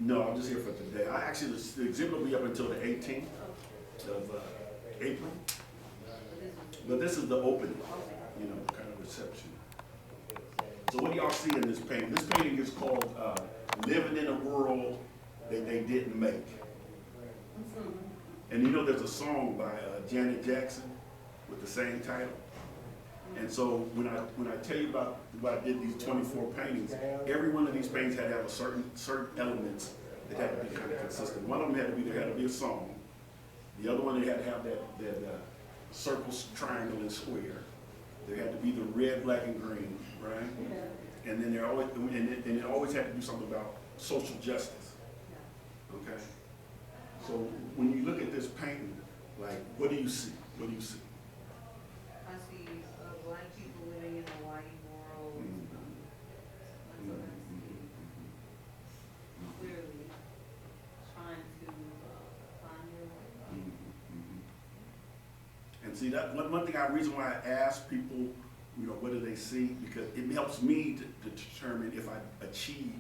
No, I'm just here for today. I actually, the exhibit will be up until the 18th of April. But this is the opening, you know, kind of reception. So what do y'all see in this painting? This painting is called Living in a World That They Didn't Make. And you know there's a song by Janet Jackson with the same title. And so when I tell you about why I did these 24 paintings, every one of these paintings had to have a certain elements that had to be kind of consistent. One of them there had to be a song. The other one, they had to have that circle, triangle, and square. There had to be the red, black, and green, right? And then there always, and it always had to do something about social justice. Okay. So when you look at this painting, like, what do you see? What do you see? I see black people living in a white world. That's what I see. Clearly trying to find their way. And see, that one thing, reason why I ask people, you know, what do they see? Because it helps me to determine if I achieve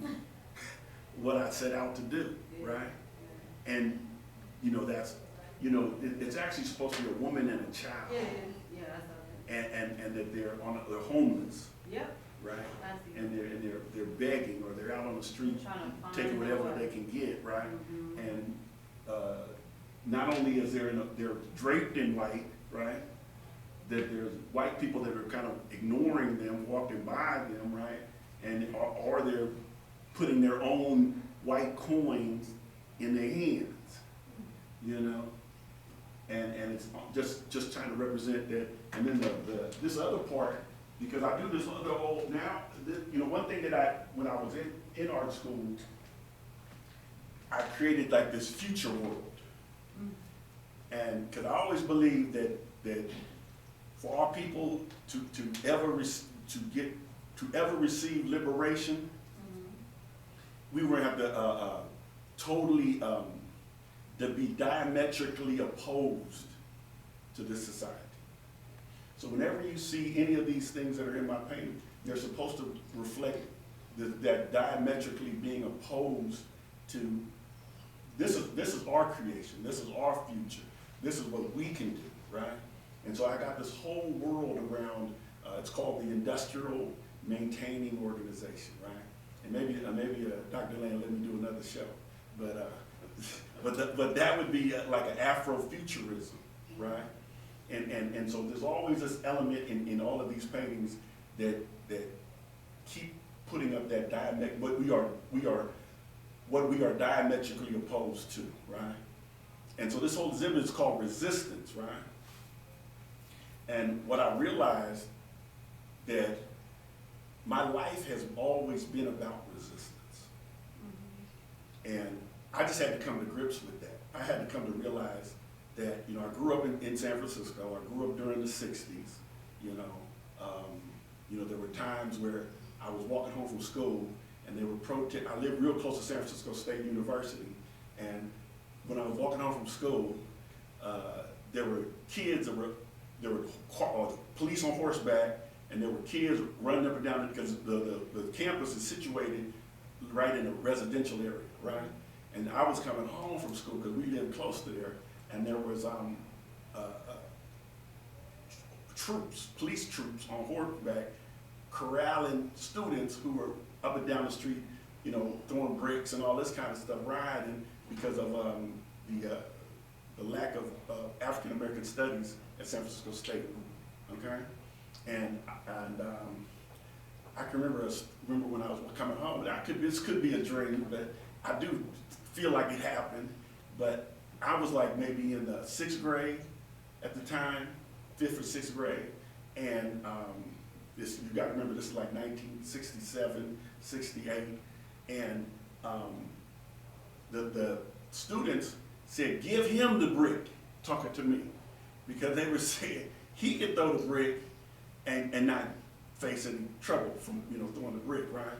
what I set out to do, right? And, you know, that's, you know, it's actually supposed to be a woman and a child. Yeah, it is. Yeah, that's how it is. And that they're homeless, Yep. right? I see. And they're begging, or they're out on the street Trying to find taking their whatever way. they can get, right? Mhm. And not only is they're draped in white, right? That there's white people that are kind of ignoring them, walking by them, right? And or they're putting their own white coins in their hands, you know? And it's just trying to represent that. And then this other part, because I do this other whole now, you know, one thing that when I was in art school, I created like this future world. And because I always believed that for our people to ever receive liberation, we were going to have to totally to be diametrically opposed to this society. So whenever you see any of these things that are in my painting, they're supposed to reflect that diametrically being opposed to this is our creation, this is our future, this is what we can do, right? And so I got this whole world around, it's called the Industrial Maintaining Organization, right? And maybe Dr. Lane let me do another show, but that would be like an Afrofuturism, right? And so there's always this element in all of these paintings that keep putting up that what we are diametrically opposed to, right? And so this whole exhibit is called Resistance, right? And what I realized that my life has always been about resistance. And I just had to come to grips with that. I had to come to realize that, you know, I grew up in San Francisco. I grew up during the 60s, you know. There were times where I was walking home from school and they were I lived real close to San Francisco State University. And when I was walking home from school, there were kids there were police on horseback, and there were kids running up and down because the campus is situated right in a residential area, right? And I was coming home from school because we lived close to there, and there was police troops on horseback corralling students who were up and down the street, you know, throwing bricks and all this kind of stuff, rioting because of the lack of African American studies at San Francisco State, okay? And I can remember when I was coming home. This could be a dream, but I do feel like it happened. But I was like maybe in the 6th grade at the time, 5th or 6th grade, and you got to remember this is like 1967, 68, and the students said, "Give him the brick," talking to me, because they were saying he could throw the brick and not face any trouble from, you know, throwing the brick, right?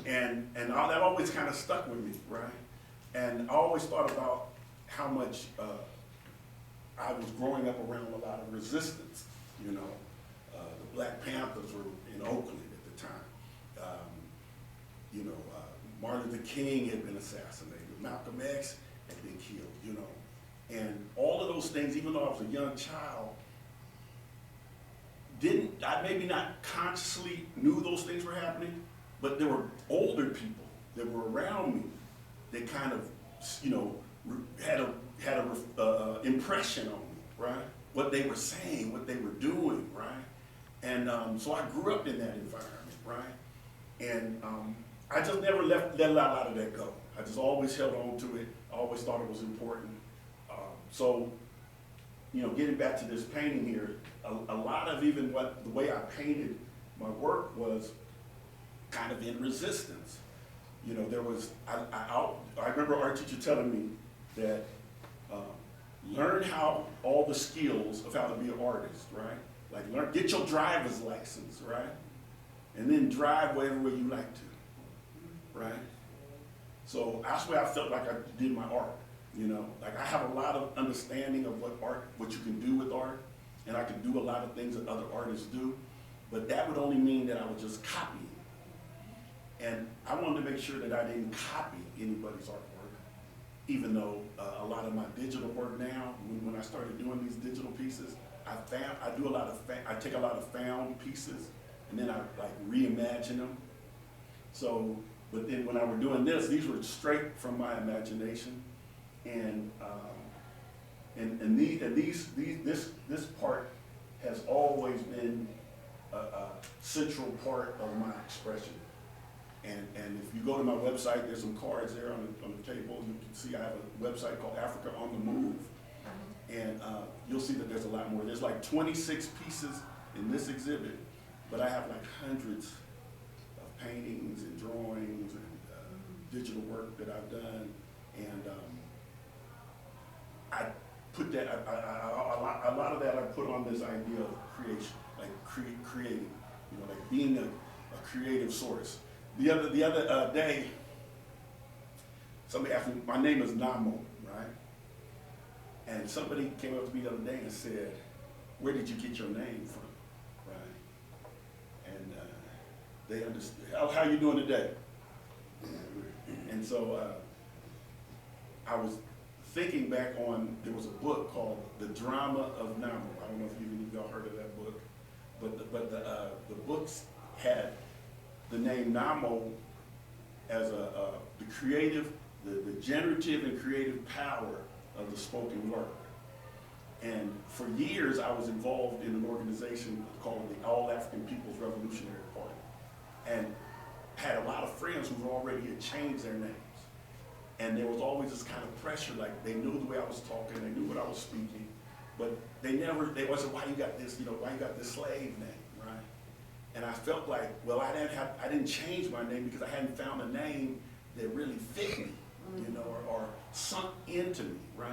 And all that always kind of stuck with me, right? And I always thought about how much I was growing up around a lot of resistance, you know. The Black Panthers were in Oakland at the time. Martin Luther King had been assassinated, Malcolm X had been killed, you know. And all of those things, even though I was a young child, I maybe not consciously knew those things were happening, but there were older people that were around me that kind of, you know, had a impression on me, right? What they were saying, what they were doing, right? And so I grew up in that environment, right? And I just never let a lot of that go. I just always held on to it. I always thought it was important. So, you know, getting back to this painting here, a lot of even the way I painted my work was kind of in resistance. You know, there was, I remember our teacher telling me that learn how all the skills of how to be an artist, right? Like get your driver's license, right? And then drive wherever way you like to, right? So that's where I felt like I did my art, you know? Like I have a lot of understanding of what you can do with art, and I can do a lot of things that other artists do, but that would only mean that I would just copy it. And I wanted to make sure that I didn't copy anybody's artwork, even though a lot of my digital work now, when I started doing these digital pieces, I take a lot of found pieces, and then I like reimagine them. So, but then when I were doing this, these were straight from my imagination, and this part has always been a central part of my expression. And if you go to my website, there's some cards there on the table. You can see I have a website called Africa on the Move, and you'll see that there's a lot more. There's like 26 pieces in this exhibit, but I have like hundreds of paintings and drawings and digital work that I've done, and I put that a lot of that I put on this idea of creation, like creating, you know, like being a creative source. The other day, somebody asked me, my name is Namo, right? And somebody came up to me the other day and said, where did you get your name from, right? And they understood, how you doing today? And so I was thinking back on, there was a book called The Drama of Namo. I don't know if any of y'all heard of that book, but the books had the name Namo as the creative, the generative and creative power of the spoken word. And for years, I was involved in an organization called the All African People's Revolutionary Party, and had a lot of friends who already had changed their names. And there was always this kind of pressure, like they knew the way I was talking, they knew what I was speaking, but they wasn't, why you got this, you know, why you got this slave name, right? And I felt like, well, I didn't change my name because I hadn't found a name that really fit me, you know, or sunk into me, right?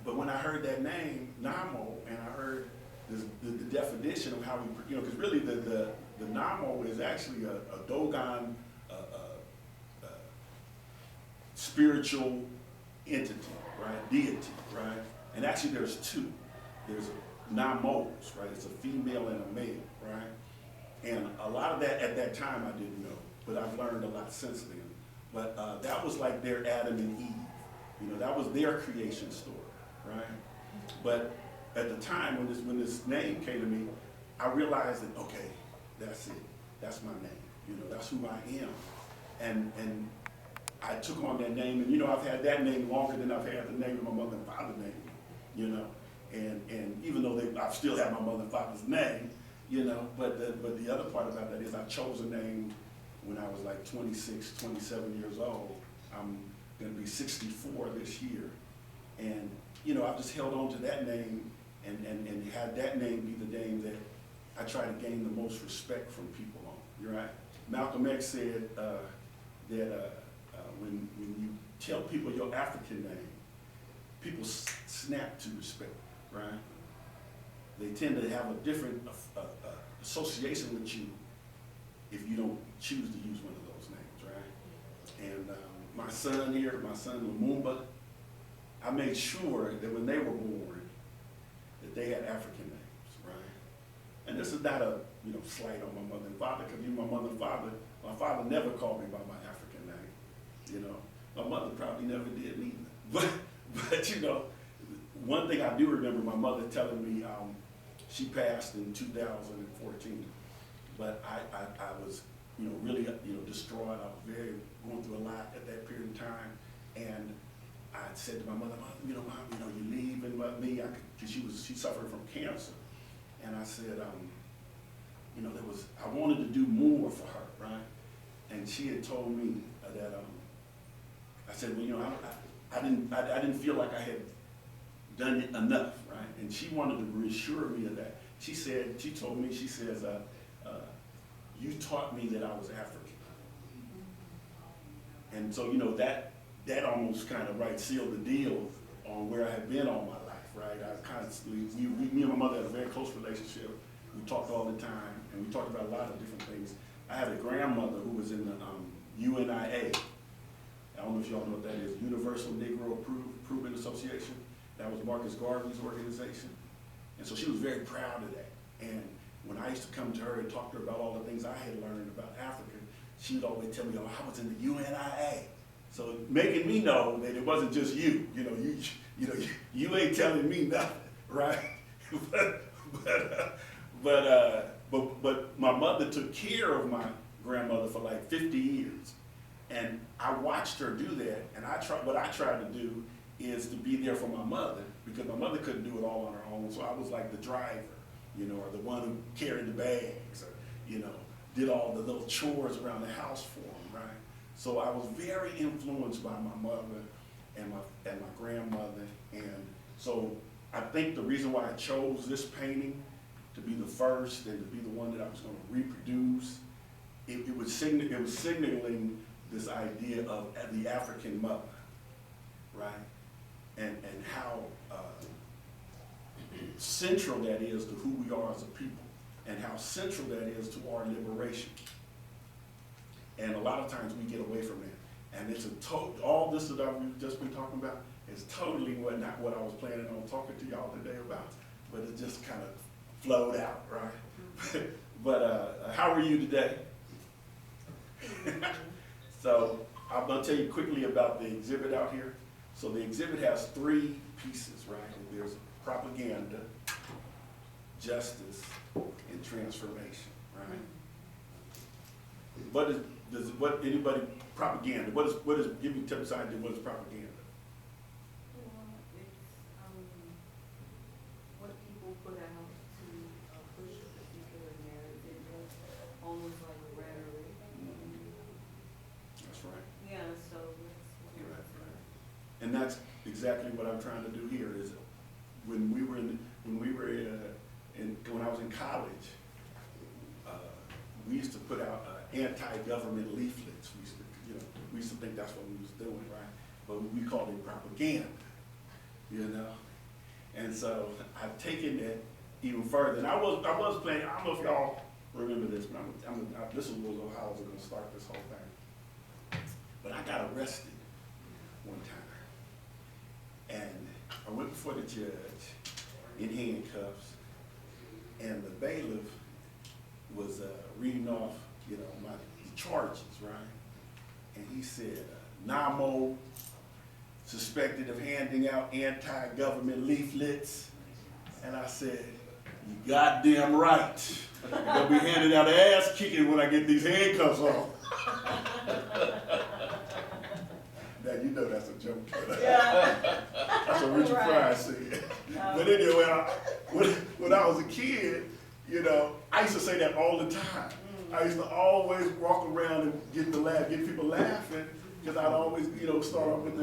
But when I heard that name, Namo, and I heard the definition of how we, you know, because really the Namo is actually a Dogon spiritual entity, right? Deity, right? And actually there's two. There's Namos, right? It's a female and a male, right? And a lot of that at that time I didn't know, but I've learned a lot since then. But that was like their Adam and Eve. You know, that was their creation story, right? But at the time when this name came to me, I realized that, okay, that's it. That's my name. You know, that's who I am. And I took on that name, and you know, I've had that name longer than I've had the name of my mother and father name, you know. And even though I still have my mother and father's name, you know, but the other part about that is I chose a name when I was like 26, 27 years old. I'm gonna be 64 this year. And, you know, I've just held on to that name and had that name be the name that I try to gain the most respect from people on. You're right. Malcolm X said that when you tell people your African name, people snap to respect, right? They tend to have a different association with you if you don't choose to use one of those names, right? And my son here, my son Lumumba, I made sure that when they were born, that they had African names, right? And this is not a slight on my mother and father, because even my mother and father, my father never called me by my African name. My mother probably never did neither. But you know, one thing I do remember my mother telling me, she passed in 2014, but I was, you know, really, you know, distraught. I was going through a lot at that period of time, and I said to my mother, you know, Mom, you know, you leaving me, because she suffered from cancer, and I said, you know, I wanted to do more for her, right? And she had told me that, I said, well, you know, I didn't feel like I had done it enough, right? And she wanted to reassure me of that. She told me, she says, you taught me that I was African. And so, you know, that almost kind of, right, sealed the deal on where I had been all my life, right? I constantly, me and my mother had a very close relationship. We talked all the time, and we talked about a lot of different things. I had a grandmother who was in the UNIA. I don't know if y'all know what that is, Universal Negro Improvement Association. That was Marcus Garvey's organization. And so she was very proud of that. And when I used to come to her and talk to her about all the things I had learned about Africa, she would always tell me, oh, I was in the UNIA. So making me know that it wasn't just you. You know, you ain't telling me nothing, right? But my mother took care of my grandmother for like 50 years. And I watched her do that, and what I tried to do is to be there for my mother, because my mother couldn't do it all on her own, so I was like the driver, you know, or the one who carried the bags, or, you know, did all the little chores around the house for them, right? So I was very influenced by my mother and my grandmother, and so I think the reason why I chose this painting to be the first and to be the one that I was going to reproduce, it was signaling this idea of the African mother, right? And how central that is to who we are as a people, and how central that is to our liberation. And a lot of times we get away from that. And it's all this that I've just been talking about is totally not what I was planning on talking to y'all today about, but it just kind of flowed out, right? But how are you today? So I'm going to tell you quickly about the exhibit out here. So the exhibit has 3 pieces, right? There's propaganda, justice, and transformation, right? Propaganda, give me tips idea, what is propaganda? Well, it's what people put out to push a particular narrative, almost like rhetoric. That's right. Yeah, so that's what You're right, it's right. And that's exactly what I'm trying to do here. Is when I was in college, we used to put out anti-government leaflets. We used to think that's what we was doing, right? But we called it propaganda, you know. And so I've taken it even further. And I was playing. I don't know if y'all remember this, but this was how I was going to start this whole thing. But I got arrested one time, and I went before the judge in handcuffs, and the bailiff was reading off, you know, the charges, right? And he said, Namo suspected of handing out anti-government leaflets. And I said, you goddamn right. I'm gonna be handing out ass kicking when I get these handcuffs off. Now you know that's a joke. Yeah. That's what Richard Pryor said. But anyway, when I was a kid, you know, I used to say that all the time. I used to always walk around and get people laughing, because I'd always, you know, start off with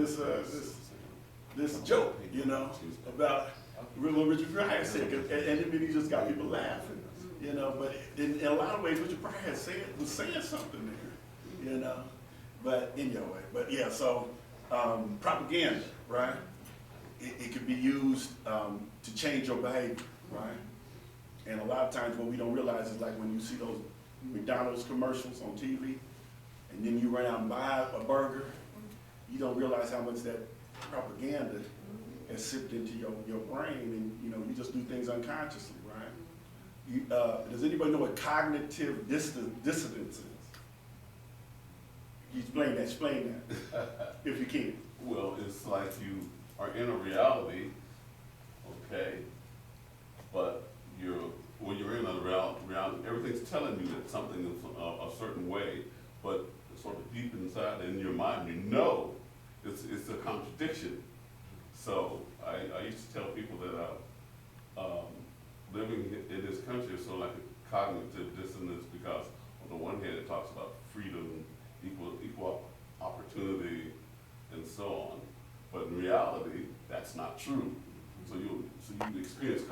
this joke, you know, about what Richard Pryor said, and then he just got people laughing, you know. But in a lot of ways, Richard Pryor was saying something there, you know. But anyway, yeah, so propaganda, right? It could be used to change your behavior, right? And a lot of times what we don't realize is, like, when you see those McDonald's commercials on TV, and then you run out and buy a burger, you don't realize how much that propaganda has sipped into your brain, and you know, you just do things unconsciously, right? Does anybody know what cognitive dissonance is? Explain that, if you can. Well, it's like you are in a reality, okay, but when you're in a reality, everything's telling you that something is a certain way, but sort of deep inside in your mind, you know it's a contradiction. So I used to tell people that living in this country is sort of like a cognitive dissonance, because on the one hand it talks about freedom, equal opportunity, and so on. But in reality, that's not true. So you experience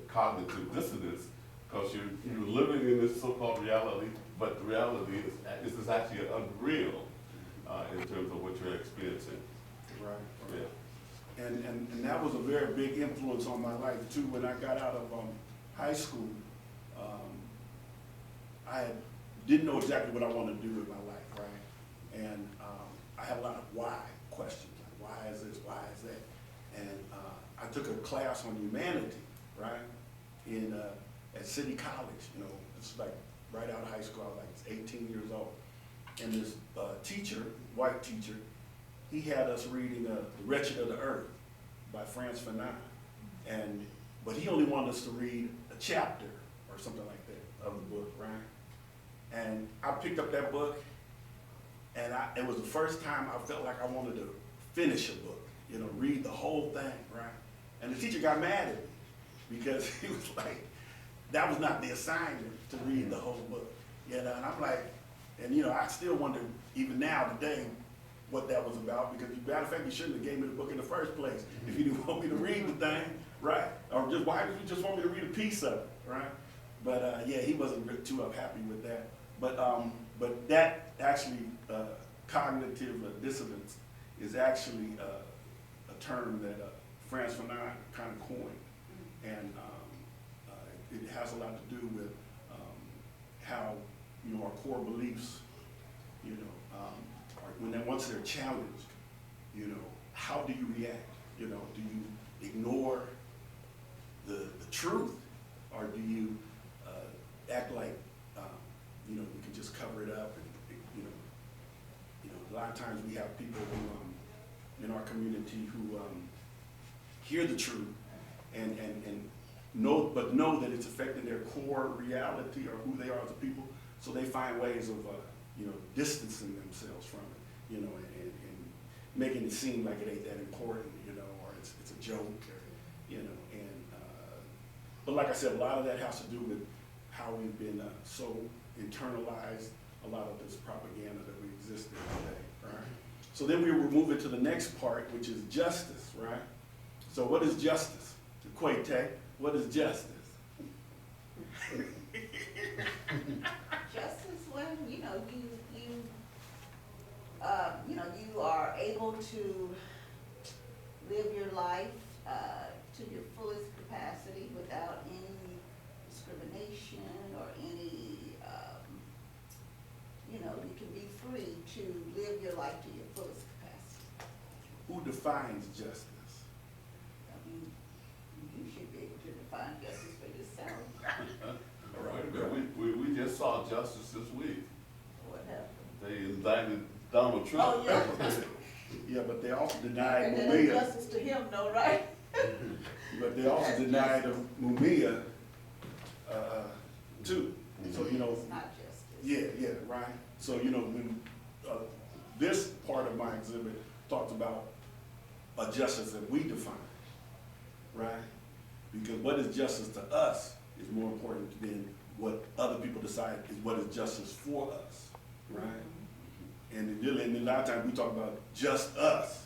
cognitive dissonance because you're living in this so-called reality, but the reality is actually unreal in terms of what you're experiencing. Right. Yeah. And that was a very big influence on my life too. When I got out of high school, I didn't know exactly what I wanted to do with my life, right? And I had a lot of why questions, like why is this, why is that? And I took a class on humanity, right? At City College, it's like right out of high school. I was like 18 years old. And this teacher, white teacher, he had us reading The Wretched of the Earth by Frantz Fanon. But he only wanted us to read a chapter or something like that of the book, right? And I picked up that book, and it was the first time I felt like I wanted to finish a book, read the whole thing, right? And the teacher got mad at me because he was like, that was not the assignment to read the whole book, And I'm like, I still wonder, even now, today, what that was about, because matter of fact, you shouldn't have gave me the book in the first place if you didn't want me to read the thing, right? Or why did you just want me to read a piece of it, right? But yeah, he wasn't too happy with that. But that actually, cognitive dissonance is actually a term that Frantz Fanon kind of coined, and it has a lot to do with how our core beliefs, once they're challenged, how do you react? Do you ignore the truth, or do you act like you can just cover it up? And a lot of times we have people who in our community who hear the truth and know that it's affecting their core reality or who they are as a people, so they find ways of distancing themselves from it, and making it seem like it ain't that important, or it's a joke, but like I said, a lot of that has to do with how we've been so internalized a lot of this propaganda that we exist in today, right? So then we were moving to the next part, which is justice, right? So what is justice? Quayte, what is justice? Justice, when you are able to live your life to your fullest capacity without any discrimination or any, you can be free to live your life to your fullest capacity. Who defines justice? I mean, you should be able to define justice for yourself. All right, we just saw justice this week. What happened? They indicted Donald Trump. Oh, yeah. Yeah, but they also denied And then there's Mumia. justice to him, though, right? But they also denied Mumia too. So It's not justice. yeah, right. So when this part of my exhibit talks about a justice that we define, right? Because what is justice to us is more important than what other people decide is what is justice for us, right? And a lot of times we talk about just us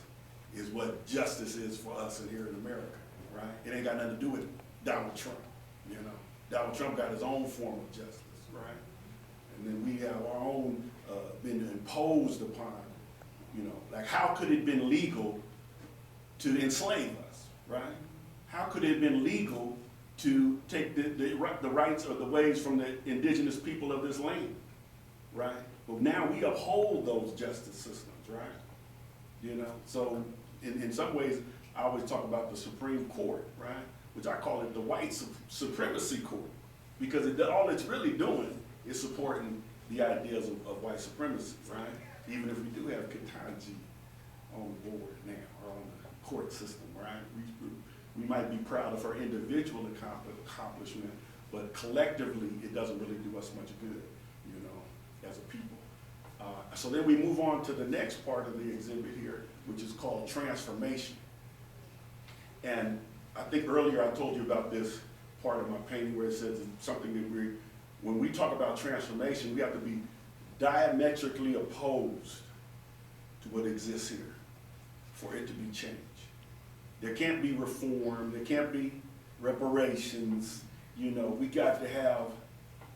is what justice is for us here in America, right? It ain't got nothing to do with Donald Trump, Donald Trump got his own form of justice, right? And then we have our own been imposed upon, like how could it have been legal to enslave us, right? How could it have been legal to take the rights or the ways from the indigenous people of this land, right? But now we uphold those justice systems, right? So in some ways, I always talk about the Supreme Court, right? Which I call it the white supremacy court, because all it's really doing is supporting the ideas of white supremacy, right? even if we do have Ketanji on the board now, or on the court system, right? We might be proud of her individual accomplishment, but collectively, it doesn't really do us much good, you know, as a people. So then we move on to the next part of the exhibit here, which is called transformation. And I think earlier I told you about this part of my painting where it says something that when we talk about transformation, we have to be diametrically opposed to what exists here for it to be changed. There can't be reform, there can't be reparations, you know, we got to have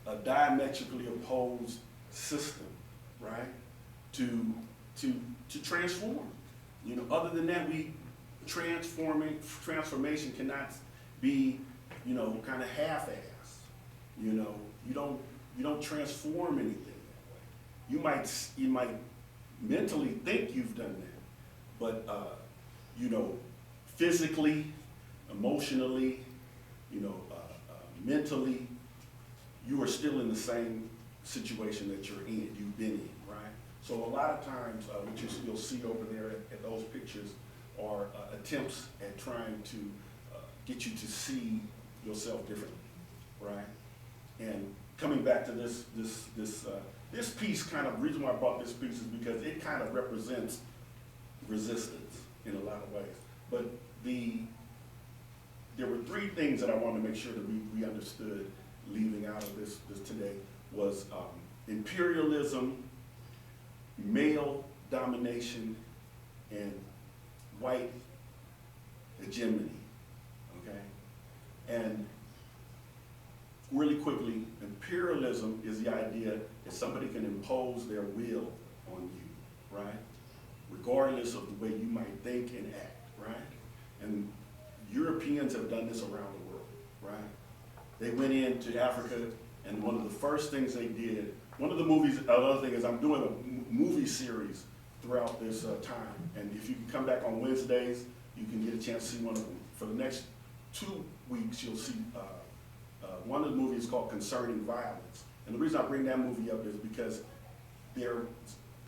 a diametrically opposed system, right? To transform. You know, other than that, transformation cannot be, you know, kind of half-assed. You know, you don't transform anything that way. You might mentally think you've done that, but you know, physically, emotionally, you know, mentally, you are still in the same situation that you're in, you've been in, right? So a lot of times, what you'll see over there at those pictures are attempts at trying to get you to see yourself differently, right? And coming back to this piece, kind of, reason why I brought this piece is because it kind of represents resistance in a lot of ways. But there were three things that I wanted to make sure that we understood leaving out of this today was imperialism, male domination, and white hegemony, okay? And really quickly, imperialism is the idea that somebody can impose their will on you, right? Regardless of the way you might think and act, right? And Europeans have done this around the world, right? They went into Africa, and one of the first things they did, one of the movies, another thing is I'm doing a movie series throughout this time, and if you can come back on Wednesdays, you can get a chance to see one of them. For the next 2 weeks, you'll see one of the movies called Concerning Violence. And the reason I bring that movie up is because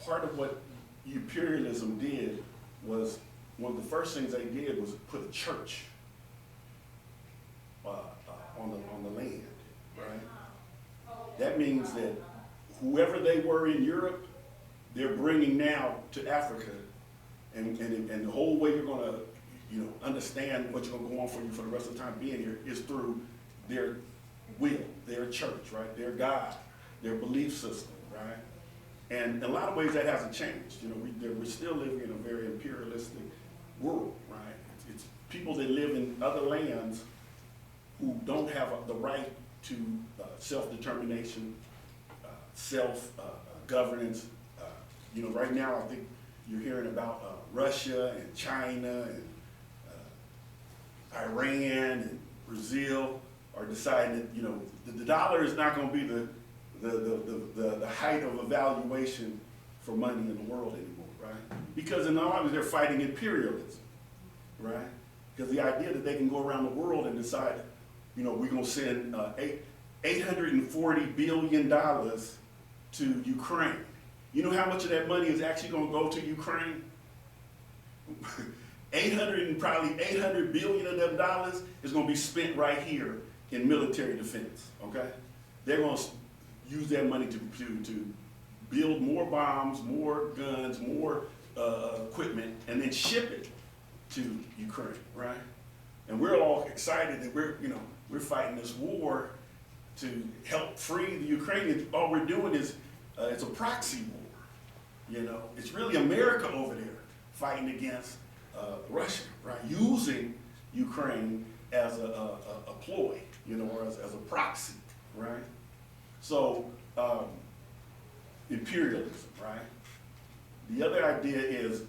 part of what imperialism did was, one of the first things they did was put a church on the land, right? That means that whoever they were in Europe, they're bringing now to Africa, and the whole way you're going to, you know, understand what's going to go on for you for the rest of the time being here is through their will, their church, right? Their God, their belief system, right? And in a lot of ways that hasn't changed. You know, we're still living in a very imperialistic world, right? It's people that live in other lands who don't have the right to self-determination, self-governance. You know, right now I think you're hearing about Russia and China and Iran and Brazil are deciding that, you know, the dollar is not going to be the height of evaluation for money in the world anymore, right? Because in a lot of ways they're fighting imperialism, right? Because the idea that they can go around the world and decide, you know, we're going to send $840 billion to Ukraine. You know how much of that money is actually going to go to Ukraine? Probably $800 billion of them dollars is going to be spent right here in military defense, okay? They're going to use that money to build more bombs, more guns, more equipment, and then ship it to Ukraine, right? And we're all excited that we're fighting this war to help free the Ukrainians. All we're doing is, it's a proxy war, you know? It's really America over there fighting against Russia, right? Using Ukraine as a ploy, you know, or as a proxy, right? So, imperialism, right? The other idea is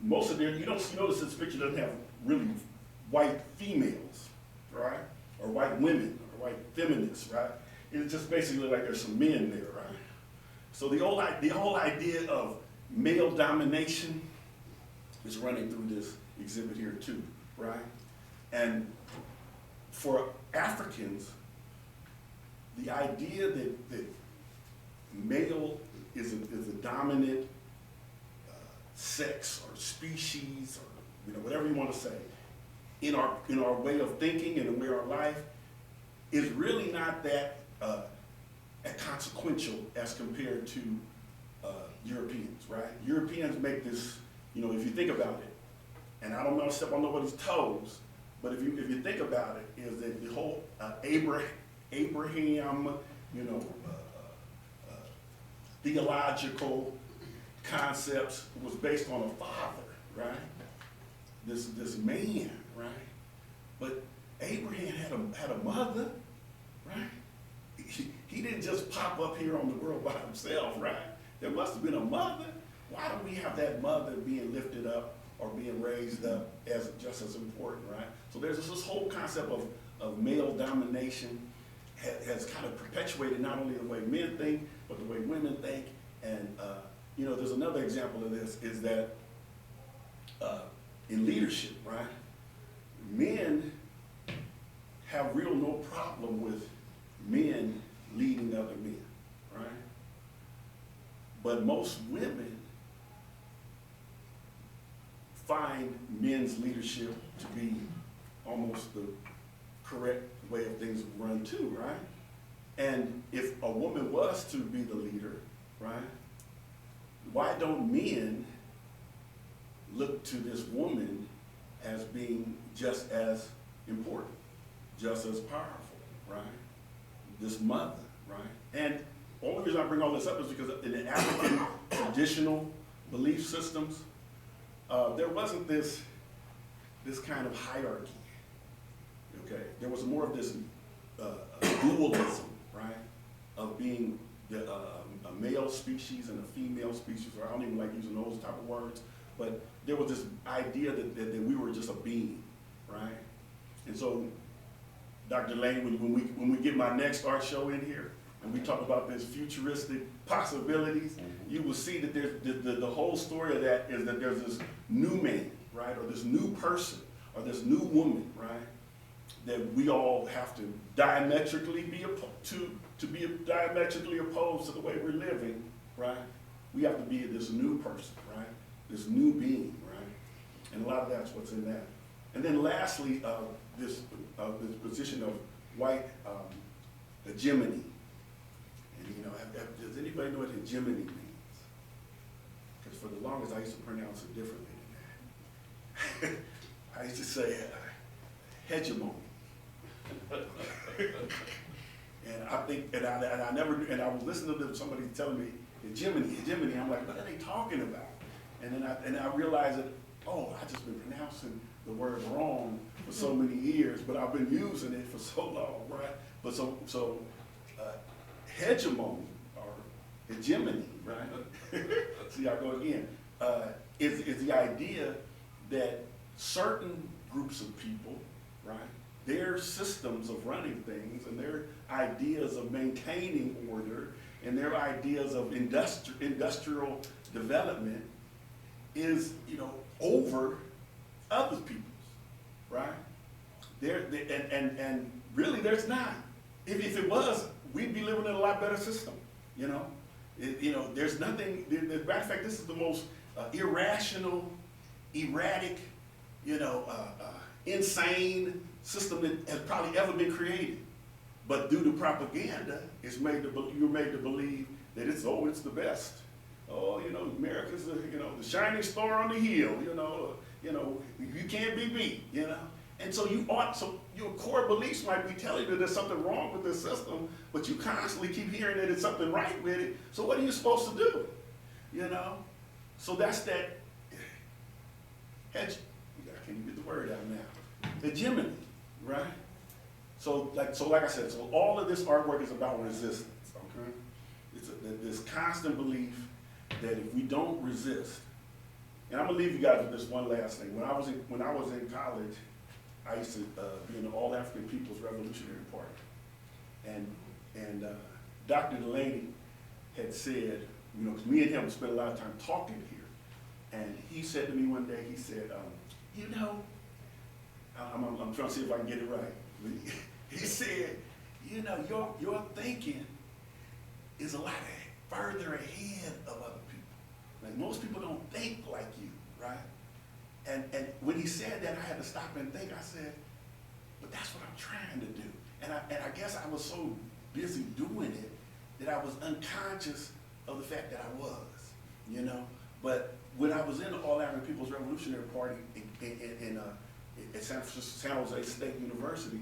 most of their, you notice this picture doesn't have really white females, right? Or white women, or white feminists, right? It's just basically like there's some men there, right? So the whole idea of male domination is running through this exhibit here too, right? And for Africans, the idea that male is a dominant sex or species or whatever you want to say in our way of thinking and the way our life is really not that consequential as compared to Europeans, right? Europeans make this, if you think about it, and I don't want to step on nobody's toes, but if you think about it, is that the whole Abraham, theological concepts was based on a father, right? This man, right? But Abraham had a mother, right? He didn't just pop up here on the world by himself, right? There must have been a mother. Why don't we have that mother being lifted up or being raised up as just as important, right? So there's this whole concept of male domination has kind of perpetuated not only the way men think, but the way women think. And there's another example of this is that in leadership, right? Men have real no problem with men leading other men, right? But most women find men's leadership to be almost the correct way of things run too, right? And if a woman was to be the leader, right, why don't men look to this woman as being just as important, just as powerful, right? This mother, right? And the only reason I bring all this up is because in the African traditional belief systems, there wasn't this kind of hierarchy, okay? There was more of this dualism, right? Of being a male species and a female species, or I don't even like using those type of words, but there was this idea that we were just a being, right? And so, Dr. Lane, when we get my next art show in here, and we talk about this futuristic possibilities, you will see that there's the whole story of that is that there's this new man, right, or this new person, or this new woman, right, that we all have to diametrically be diametrically opposed to the way we're living, right? We have to be this new person, right? This new being, right? And a lot of that's what's in that. And then lastly, this position of white hegemony. And does anybody know what hegemony means? Because for the longest I used to pronounce it differently than that. I used to say hegemony. And I think, and I was listening to somebody telling me hegemony. I'm like, what are they talking about? And then I realized that, I just been pronouncing the word wrong for so many years, but I've been using it for so long, right? But so hegemony or hegemony, right? See, I go again. Is the idea that certain groups of people, right? Their systems of running things and their ideas of maintaining order and their ideas of industrial development is, over other people's, right? And really there's not. If it was, we'd be living in a lot better system, there's nothing, as a matter of fact, this is the most irrational, erratic, insane system that has probably ever been created. But due to propaganda, you're made to believe that it's the best. America's the shining star on the hill, you can't be beat, And so your core beliefs might be telling you that there's something wrong with this system, but you constantly keep hearing that it's something right with it. So what are you supposed to do? So that's that I can't even get the word out now. Hegemony, right? So like I said, so all of this artwork is about resistance, okay? It's this constant belief that if we don't resist, and I'm gonna leave you guys with this one last thing. When I was in college, I used to be in the All African People's Revolutionary Party, and Dr. Delaney had said, because me and him spent a lot of time talking here, and he said to me one day, he said, I'm trying to see if I can get it right. He said, your thinking is a lot further ahead of other people. Like, most people don't think like you, right? And when he said that, I had to stop and think. I said, but that's what I'm trying to do. And I guess I was so busy doing it that I was unconscious of the fact that I was, you know? But when I was in the All African People's Revolutionary Party at San Jose State University,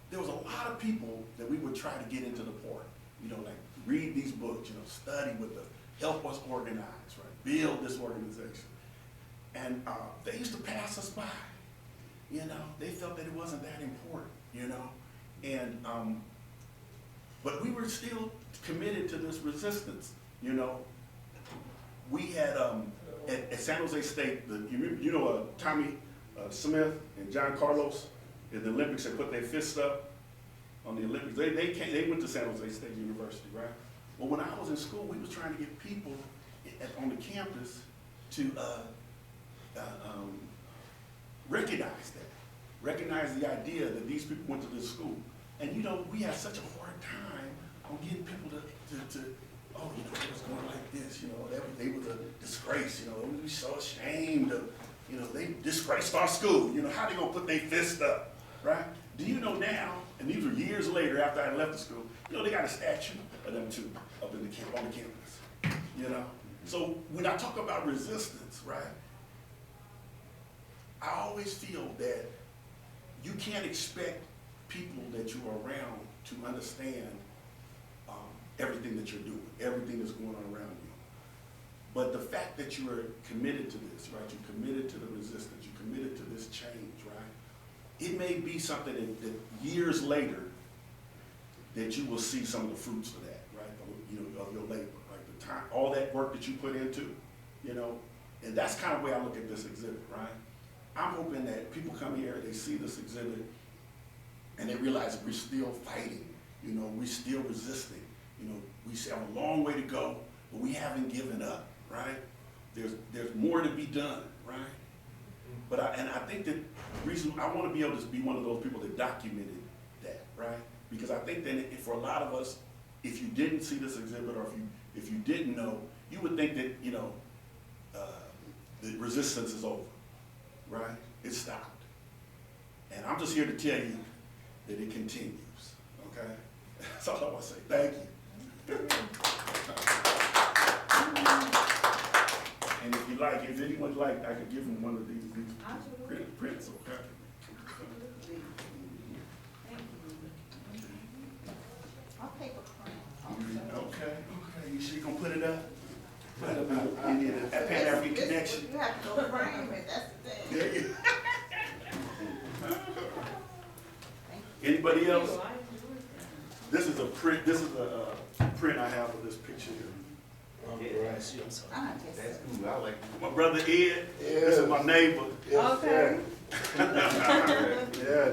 there was a lot of people that we would try to get into the party. You know, like read these books, you know, study with us, help us organize, right? Build this organization. And they used to pass us by, you know? They felt that it wasn't that important, you know? And, but we were still committed to this resistance, you know? We had, at San Jose State, you know Tommy Smith and John Carlos in the Olympics, they put their fists up on the Olympics. They went to San Jose State University, right? Well, when I was in school, we was trying to get people on the campus to recognize the idea that these people went to this school. And you know, we had such a hard time on getting people to oh, you know, it was going like this, you know, they was a disgrace, you know, we were so ashamed of, you know, they disgraced our school, you know, how they gonna put their fist up, right? Do you know now, and these were years later after I left the school, you know, they got a statue of them two up in on the campus, you know? So when I talk about resistance, right, I always feel that you can't expect people that you are around to understand everything that you're doing, everything that's going on around you. But the fact that you are committed to this, right? You're committed to the resistance, you're committed to this change, right? It may be something that years later that you will see some of the fruits of that, right? You know, of your labor, like the time, all that work that you put into, you know, and that's kind of the way I look at this exhibit, right? I'm hoping that people come here, they see this exhibit, and they realize that we're still fighting, you know, we're still resisting. You know, we have a long way to go, but we haven't given up, right? There's more to be done, right? But I think that the reason I want to be able to be one of those people that documented that, right? Because I think that for a lot of us, if you didn't see this exhibit or if you didn't know, you would think that, you know, the resistance is over, right? It stopped. And I'm just here to tell you that it continues, okay? That's all I want to say. Thank you. And if you like, if anyone like, I could give them one of these prints, okay? I'll take a print. Okay, you sure you gonna put it up? Put it up in the Pan-African Connection. You have to go frame it, that's the thing. Yeah, yeah. Anybody else? This is a print. This is a print I have of this picture here. That's cool, I like it. My brother Ed. This is my neighbor. Okay. Yeah,